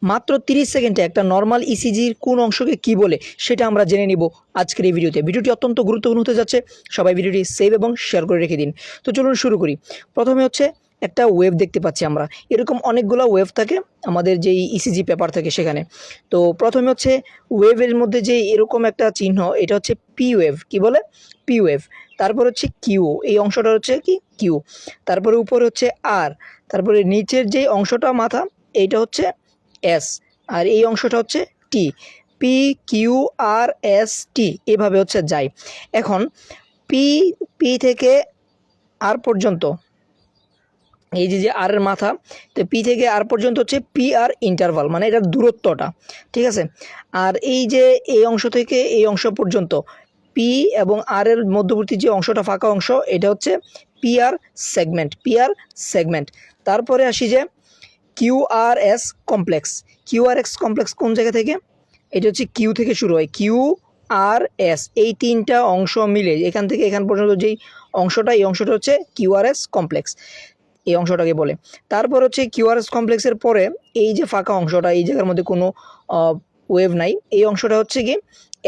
মাত্র 30 সেকেন্ডে একটা নর্মাল ইসিজির কোন অংশকে কি বলে সেটা আমরা জেনে নিব আজকের এই ভিডিওতে। ভিডিওটি অত্যন্ত গুরুত্বপূর্ণ হতে যাচ্ছে, সবাই ভিডিওটি সেভ এবং শেয়ার করে রেখে দিন। তো চলুন শুরু করি। প্রথমে হচ্ছে একটা ওয়েভ দেখতে পাচ্ছি আমরা, এরকম অনেকগুলো ওয়েভ থাকে আমাদের যেই ইসিজি পেপার থাকে সেখানে। তো প্রথমে হচ্ছে ওয়েভের মধ্যে যে এরকম একটা চিহ্ন, এটা হচ্ছে পি ওয়েভ, কি বলে পি ওয়েভ। তারপর হচ্ছে কিউ, এই অংশটা হচ্ছে কি কিউ। তারপরে উপরে হচ্ছে আর, তারপরে নিচের যে অংশটা মাথা এইটা হচ্ছে এস, আর এই অংশটা হচ্ছে টি। P Q R S T এভাবে হচ্ছে যায়। এখন পি পি থেকে আর পর্যন্ত, এই যে আর এর মাথা, তো পি থেকে আর পর্যন্ত হচ্ছে পি আর ইন্টারভাল, মানে এটার দূরত্বটা, ঠিক আছে। আর এই যে এই অংশ থেকে এই অংশ পর্যন্ত পি এবং আর এর মধ্যবর্তী যে অংশটা ফাঁকা অংশ, এটা হচ্ছে P R segment, P R segment. তারপরে আসি যে কিউআরএস কমপ্লেক্স। কিউআরএক্স কমপ্লেক্স কোন জায়গা থেকে? এটা হচ্ছে কিউ থেকে শুরু হয়, কিউ আর এস, এই তিনটা অংশ মিলে এখান থেকে এখান পর্যন্ত যেই অংশটা, এই অংশটা হচ্ছে কিউআরএস কমপ্লেক্স, এই অংশটাকে বলে। তারপর হচ্ছে কিউআরএস কমপ্লেক্সের পরে এই যে ফাঁকা অংশটা, এই জায়গার মধ্যে কোনো ওয়েভ নাই, এই অংশটা হচ্ছে কি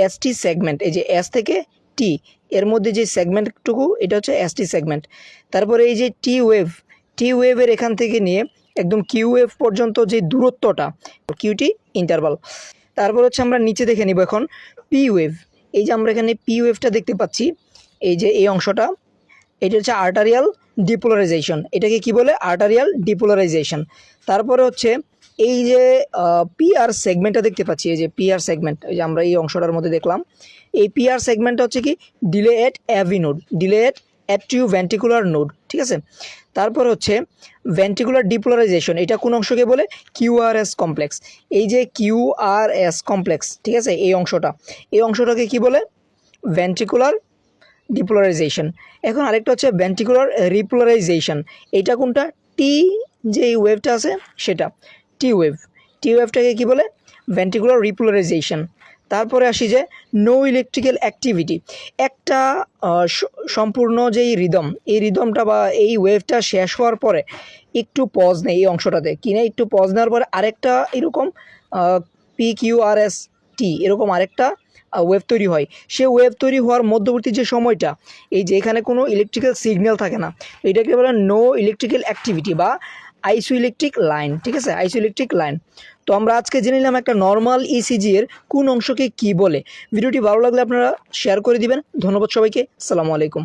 এসটি সেগমেন্ট। এই যে এস থেকে টি এর মধ্যে যে সেগমেন্টটুকু, এটা হচ্ছে এসটি সেগমেন্ট। তারপরে এই যে টি ওয়েভ, টি ওয়েভের এখান থেকে নিয়ে একদম কিউ ওয়েভ পর্যন্ত যে দূরত্বটা, কিউটি ইন্টারভাল। তারপর হচ্ছে আমরা নিচে দেখে নিব এখন পি ওয়েভ। এই যে আমরা এখানে পি ওয়েভটা দেখতে পাচ্ছি, এই যে এই অংশটা, এটা হচ্ছে আর্টারিয়াল ডিপোলারাইজেশন। এটাকে কি বলে? Arterial depolarisation. তারপরে হচ্ছে এই যে পি আর সেগমেন্টটা দেখতে পাচ্ছি, এই যে পি আর সেগমেন্ট, এই যে আমরা এই অংশটার মধ্যে দেখলাম, এই পি আর সেগমেন্টটা হচ্ছে কি ডিলে এট অ্যাভি নোড, ডিলে এট অ্যাট্রিও ভেন্ট্রিকুলার নোড, ঠিক আছে। তারপর হচ্ছে ভেন্ট্রিকুলার ডিপোলারাইজেশন, এটা কোন অংশকে বলে? QRS complex. এই যে কিউআরএস কমপ্লেক্স, ঠিক আছে, এই অংশটা, এই অংশটাকে কি বলে? Ventricular depolarisation. এখন আরেকটা হচ্ছে ভেন্ট্রিকুলার রিপোলারাইজেশন। এইটা কোনটা? টি, যে ওয়েভটা আছে সেটা টি ওয়েভ। টি ওয়েভটাকে কি বলে? Ventricular repolarization. তারপরে আসি যে নো ইলেকট্রিক্যাল অ্যাক্টিভিটি। একটা সম্পূর্ণ যেই রিদম, এই রিদমটা বা এই ওয়েভটা শেষ হওয়ার পরে একটু পজ নেই এই অংশটাতে, কিনে একটু পজ নেওয়ার পরে আরেকটা এরকম P Q R S T এরকম আরেকটা ওয়েভ তৈরি হয়। সে ওয়েভ তৈরি হওয়ার মধ্যবর্তী যে সময়টা, এই যে এখানে কোনো ইলেকট্রিক্যাল সিগন্যাল থাকে না, এটাকে বলে নো ইলেকট্রিক্যাল অ্যাক্টিভিটি বা আইসো ইলেকট্রিক লাইন, ঠিক আছে, আইসো ইলেকট্রিক লাইন। তো আমরা আজকে জেনে নিলাম একটা নর্মাল ইসিজি এর কোন অংশকে কি বলে। ভিডিওটি ভালো লাগলে আপনারা শেয়ার করে দিবেন। ধন্যবাদ সবাইকে, আসসালামু আলাইকুম।